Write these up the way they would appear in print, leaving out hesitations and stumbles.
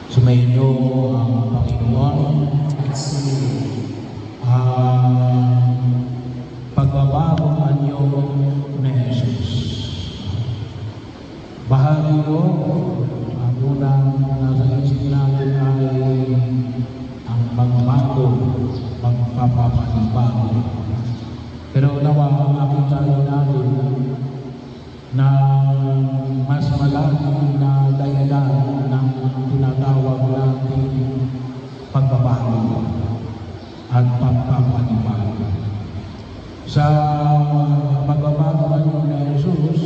Sumainyo ang Panginoon ang pagbabagong anyo ni Jesus. Bahagi ko, ang unang nasa isip natin ay ang pagbabago, pagpapapanibago. Pero nawa makita natin na mas malaking na dahilan ng tinatawag natin pagbabago at pagpapanibago. Sa pagbabago ni Jesus,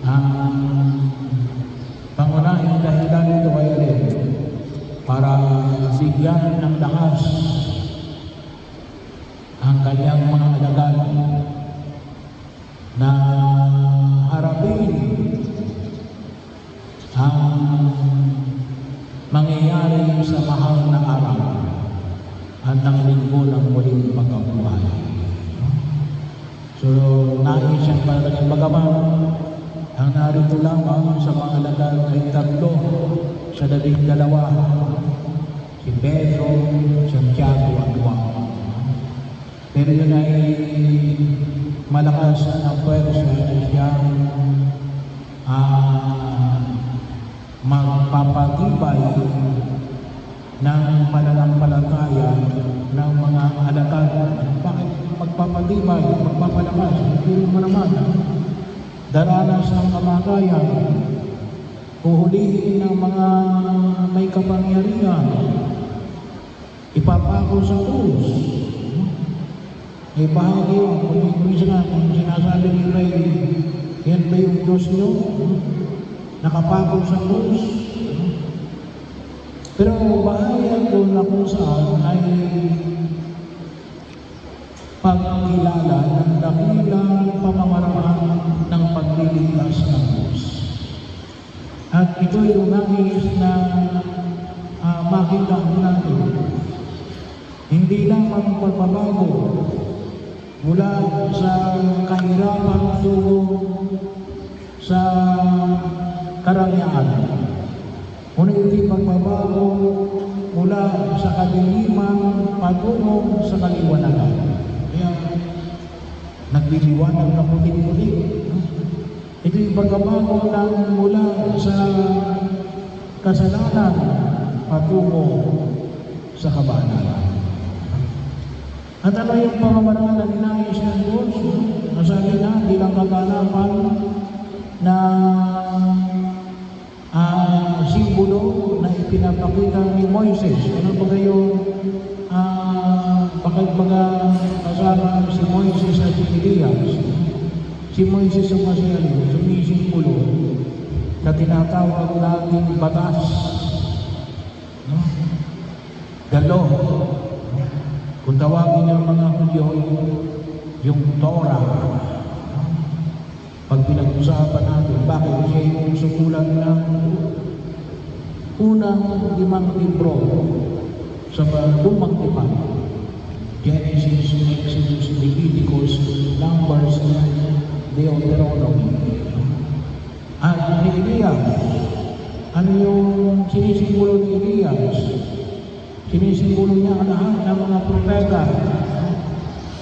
ang pangunahing dahilan nito ay para bigyan ng lakas ang kanyang mga alagad na harapin ang mangyayari sa mahal na araw at ng linggo ng muling pagkabuhay. So, nais siyang palagay bagaman ang narito lamang sa mga alagad ay 3 sa 12, si Pedro, Santiago at Juan. Pero yun ay malakas ang pwersa na siyang magpapatibay ng pananampalataya ng mga alagad. Bakit magpapatibay, magpapalakas? Hindi mo naman daranas ng kamatayan, huhulihin ng mga may kapangyarihan, ipapako sa krus. May bahagi yun, kung sinasabi nila yan ba yung Diyos nyo? Nakapako sa krus. Pero bahaya doon na kung saan ay pagkilala ng dakilang pamamaraan ng pagliligtas ng Diyos. At ito'y nais na makita natin. Hindi lamang pagbabago mula sa kahirapan tungo sa karangyaan. Ngunit hindi pagbabago mula sa kadiliman patungo sa kaliwanagan. Kaya nagliliwanag na puting-puting. Ito yung pagbabago lang mula sa kasalanan patungo sa kabanalan. At ano yung pamamaraan na ninais ng Diyos? Nasabi na, bilang kaganapan na simbolo na ipinapakita ni Moises. Ano ba yung pagkabaga kasama si Moises at si Elias? Si Moises ang masyari, sumisimbolo na tinatawag nating batas. No? Galo. Kung tawagin ng mga Hudyo, yung Torah. Pag pinag-usapan natin, bakit siya yung sukulan ng unang 5 libro sa lumang tipan? Genesis, Exodus, Leviticus, Numbers, Deuteronomy. At ni Elias, ano yung sinisimbolo ni Elias? Sinisimbolo niya ang lahat ng mga propeta.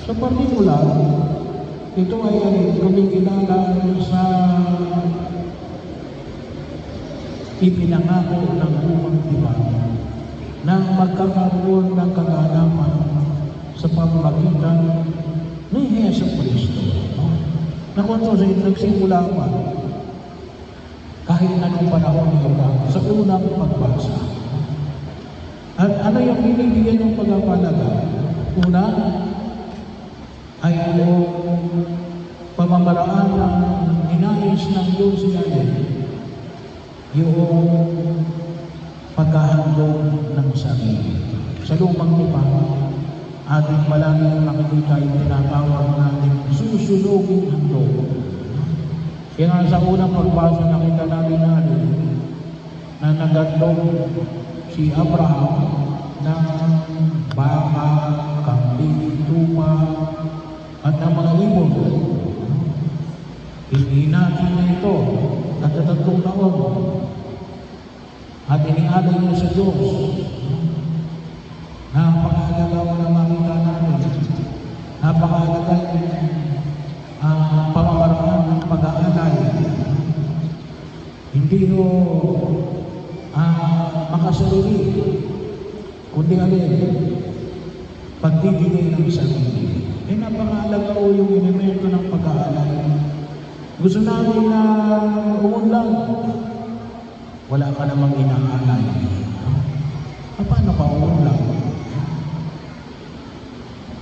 Sa partikular, ito ay kumikilala sa ipinangako ng lumang tipan na magkakaroon ng kaganapan sa pamamagitan ni Jesucristo. Na kung ito nagsimula pa kahit anong panahon niya sa unang pagbasa. At ano yung binibigyan ng pagpapalaga? Una, ay yung pamamaraan ng ninais ng Diyos natin, yung paghahandog ng sarili. Sa lumang tipan, ating palaging makikita yung tinatawag natin susunugin handog. Kaya nga sa unang pagbasa nakita natin na nagandog si Abraham ng baka, kambing, tupa, at ng mga ibon. Hindi natin na ito at 3 taon at inialay mo sa Diyos. Napakahalaga mo na makita natin. Napakahalaga yung pamamaraan ng pag-aalay. Hindi mo makasarili, kundi pagbibigay ng sarili. Napakahalaga o yung elemento ng pag-aalay. Gusto namin na umunlad, wala ka namang inaalay. Paano ka umunlad?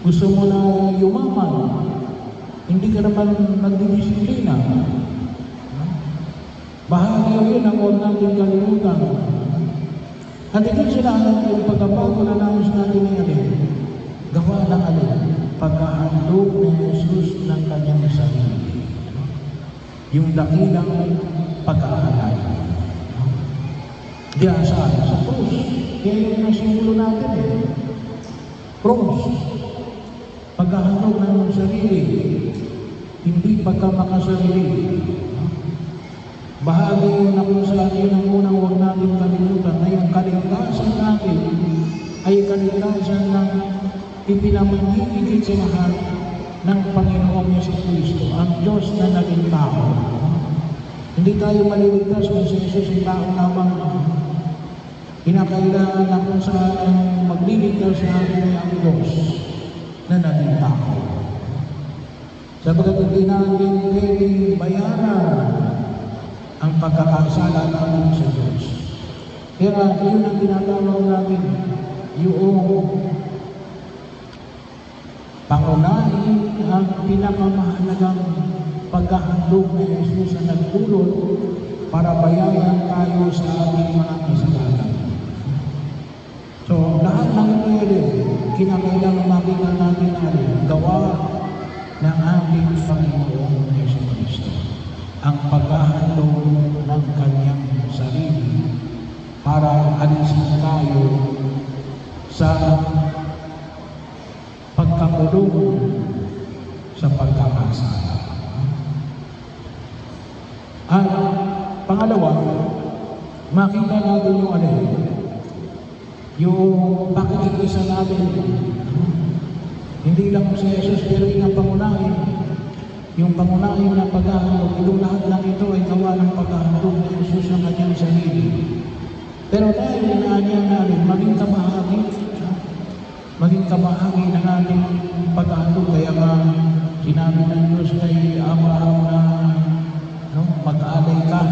Gusto mo na yumaman, hindi ka naman nagdidisiplina. Bahagi yun ang huwag natin kalimutan. At hindi sila yung pagkabago na nais natin ngayon, gawa ng pagkahandog ni Jesus ng kanyang sarili. Yung dakilang pag-aalay. Diyan sa krus. Kaya yung nasimulo natin Krus. Pagkahandog ng sarili. Hindi pagkamakasarili. Bahagi yun na kung saan yun ang unang huwag natin kalimutan na yung kaligtasan natin ay kaligtasan ng ipinamahigit sa lahat ng Panginoong Jesucristo, ang Diyos na naging tao. Hindi tayo maliligtas kung si Jesus ay tao lamang. Kinakailangan na kung saan magliligtas sa atin ay ang Diyos na naging tao. Sabagat hindi natin pwedeng bayaran ang pagkakasala natin sa Diyos. Kaya yun ang tinatawag natin, yung pangunahin ang pinakamahalagang pagkahandog na Jesus na nagtulot para bayaran tayo sa ating mga kasalanan. So, lahat ng ito kinakailangan makita natin na gawa ng ating Panginoong Jesucristo. Ang paghahandog ng kanyang sarili para alisin tayo sa pagkakulong sa pagkakasala. At pangalawa, makita natin yung pakikisa natin. Hindi lang si Jesus pero yung pangunahin. Yung pangunahin na paghahandog, itong lahat lang ito ay gawa ng paghahandog ng Jesus ng kanyang sarili. Pero dahil inaanya natin, maging kamahagi ng ating paghahandog. Kaya nga sinabi ng Diyos kay Abraham na mag-aalay ka.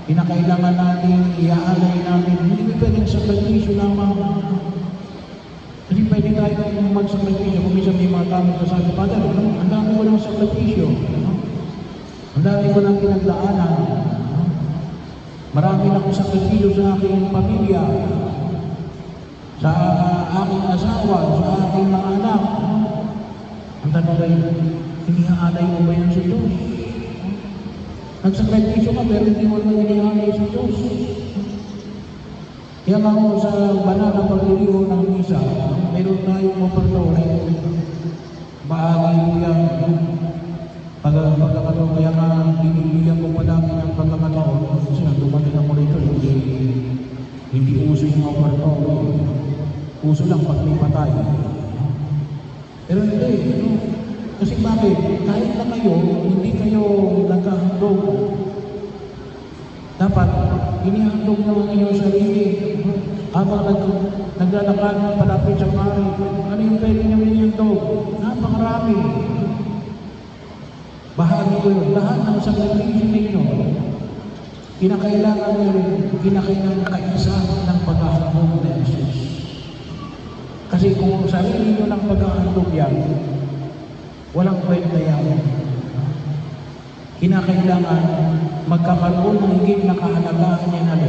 Pinakailangan natin, iaalay natin. Hindi pwedeng sakripisyo lamang. Hindi pwede tayo magsakripisyo. Kung minsan may mga tao sa sabi, Father, ang dami ko ng sakripisyo. Ang dami ko ng pinagdaanan. Marami na akong sakripisyo sa aking pamilya, sa aking asawa, sa aking mga anak. Ang tanong ay, iniaalay mo ba yan sa Diyos? Nagsakripisyo ka pero hindi mo naman iniaalay sa Diyos. Kaya nga mo sa banal na pagliliho ng misa, meron tayong opertore. Bahagi mo yan. Pagkakataon, kaya nga binibigyan ko pa namin ng pagkakataon. Kasi dumating ako rito, hindi uso yung opertore. Uso lang pag may patay. Pero hindi, kasi bakit? Kahit na kayo, hindi kayo nagkahandog. Dapat, inihandog naman inyong sarili. Habang naglalakad palapit sa mari, ano yung pwede nyo inihandog? Napakarami. Bahagi ko yun. Lahat ng sakripisyo ninyo, kinakailangan kaisa ng paghahandog na Jesus. Kasi kung sarili nyo ng paghahandog yan, walang kwenta yan. Kinakailangan magkakaroon ng higit na kahalagahan yan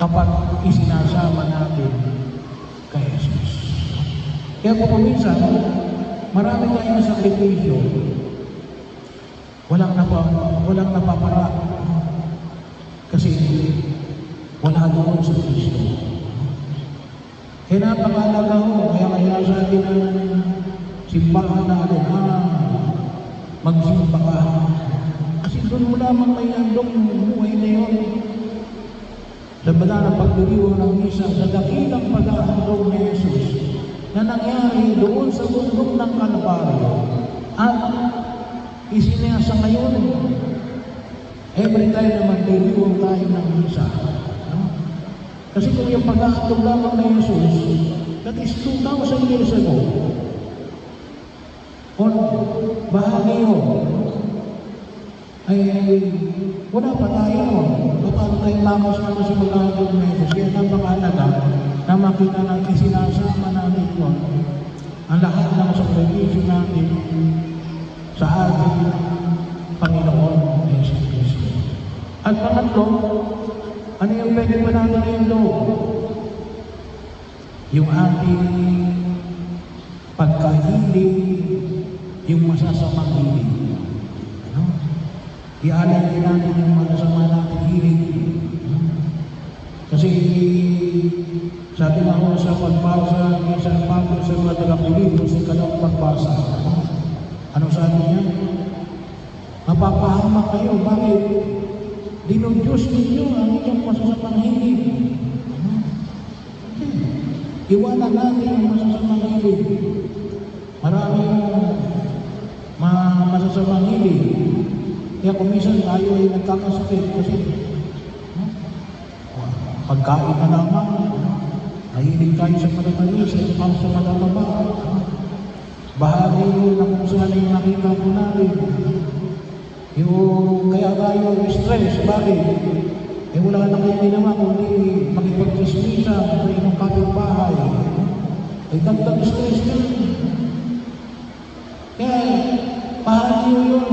kapag isinasama natin kay Jesus. Kaya kung minsan, marami tayong sakripisyo, walang napapara. Kasi wala doon sa Kristo. Kaya napakalaga ho, kaya sa atin ang simbahan natin, magsimba ka. Kasi doon mo lamang may handog ng buhay na yun. sa banal na pagdiriwang ng misa sa dakilang pag-ahandog ni Jesus na nangyari doon sa bundok ng Kalbaryo at isinasa ngayon. Every time na magdiriwang tayo ng misa, no? Kasi kung yung pag-ahandog lamang ni Jesus, that is 2,000 years ago, kung bahagi yun, ay wala pa tayo. Paano tayo lamang sa pag-ahandog ni Jesus? Kaya napakahalaga na makita natin sinasama natin yun ang lahat ng sakripisyo natin sa ating Panginoon Jesus Cristo. At pangatlo, ano yung pwede pa natin ngayong loob? Yung ating pagkahiling, yung masasamang hiling. Ano? Ialay din natin yung masasama natin hiling. Kasi sabi nga ako sa pagbasa ni San Pablo sa mga taga-Pilipos sa kanang pagbasa. Ano sabi niya? Mapapahamak kayo. Bakit? Dinudiyos ninyo ang inyong masasamang hiling. Iwanan natin ang masasamang hiling. Maraming masasamang hiling. Kaya kung minsan tayo ay nagkakasakit kasi pagkain na lamang, nahilig tayo sa matatalis, sa matataba. Bahagi yun na kung saan yung nakita po natin. Yung kaya tayo stress, bakit? Eh wala na kayo ginawa kundi makipag-chismisa sa inyong kapitbahay. Ay dagdag stress ka. Kaya bahagi yun.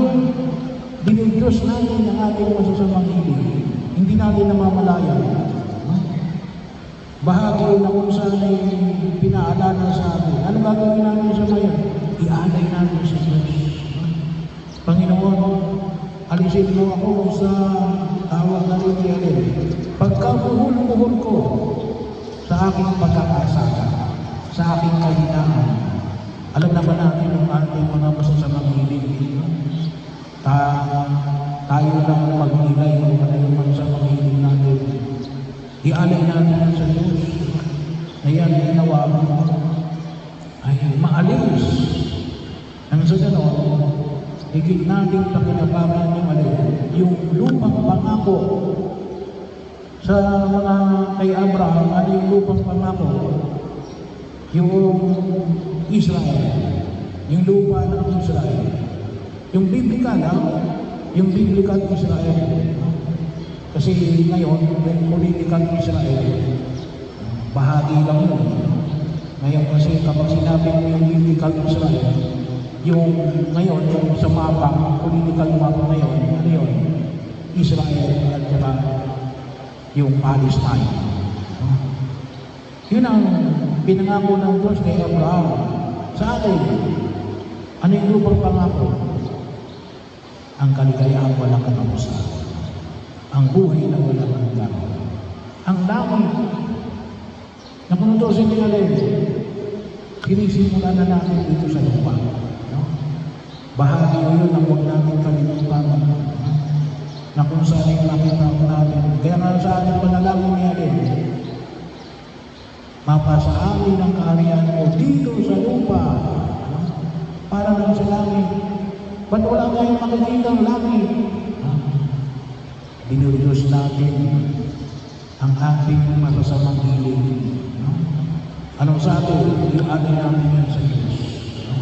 Dinudiyos natin ang ating masasamang hiling. Hindi natin namamalayan. Bahagi na kung saan ay pinaalala sa atin. Ano gagawin natin sa ngayon? Ialay natin sa Diyos. Panginoon, alisin mo ako sa tawag na rin. Pagkabuhol-buhol ko sa aking pagkakasala, sa aking kahinaan. Alam naman natin ang ating mga masasamang hiling. Tayo lang mag-ilay kung ano yung masasamang hiling natin. Ialay natin sa Diyos na yan ginawa mo ay maalis. Ang sa gano'n, higit natin pakinabangan yung lupang pangako sa mga kay Abraham. Ano yung lupang pangako? Yung Israel, yung lupa ng Israel, yung biblical Israel. Kasi ngayon, political Israel, bahagi lang yun. Ngayon kasi kapag sinabi mo yung political Israel, yung ngayon, yung sa mapa, political mapa ngayon, ano yun? Israel at saka yung Palestine. Yun ang pinangako ng Diyos kay Abraham. Sa atin, ano yung lupang pangako? Ang kaligayang walang katapusan. Ang buhay na walang hanggan. Ang langit na punutusin niya rin, sinisimulan na natin dito sa lupa. No? Bahagi yun ang huwag natin kalimutan na kung saan yung nakita ko natin. Kaya nga sa ating panalangin niya rin, mapasa amin ang kaharian mo dito sa lupa, no? Para lang sa langit. Ba't wala tayong makikita ang langit? Dinudiyos natin ang ating masasamang hiling. No? Anong sa atin? Ialay natin yan sa Diyos. No?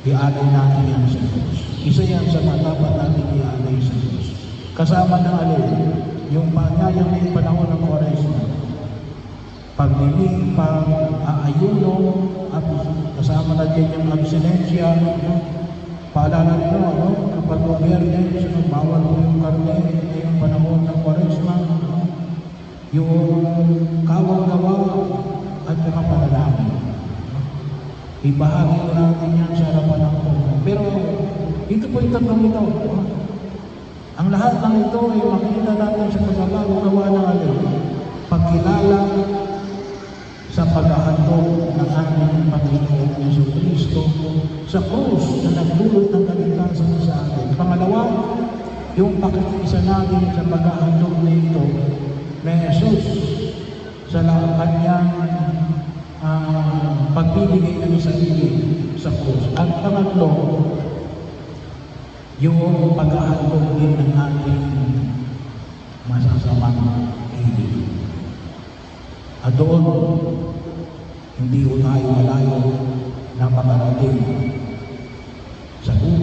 Ialay natin yan sa Diyos. Isa yan sa matapat natin ialay sa Diyos. Kasama ng alin, yung panyayang may panahon ng Kwaresma, pagdilig, pag-aayuno, at kasama na din yung abstinensya. No? Paalala nyo, ano? Kapag Biyernes, bawal mo yung karne, yung panahon ng Kwaresma, yung kawang-gawa at yung panalangin. Ibahagi ko natin yan sa harapan ng Panginoon. Pero ito po yung tatlong ito. Ang lahat ng ito ay makikita natin sa pagbabago gawa ng alin. Pagkilala sa pag-ahandog ng ating Panginoon Yesu Cristo sa krus na nagdulot ng kaligtasan sa atin. Pangalawa, yung pakikisa natin sa pag-ahandog na ito ni Jesus sa kanyang pagbibigay ng sarili sa krus. At pangatlo, yung pag-ahandog din ng ating masasamang hilig. At doon, hindi ko tayo malayo na makarating sa buhay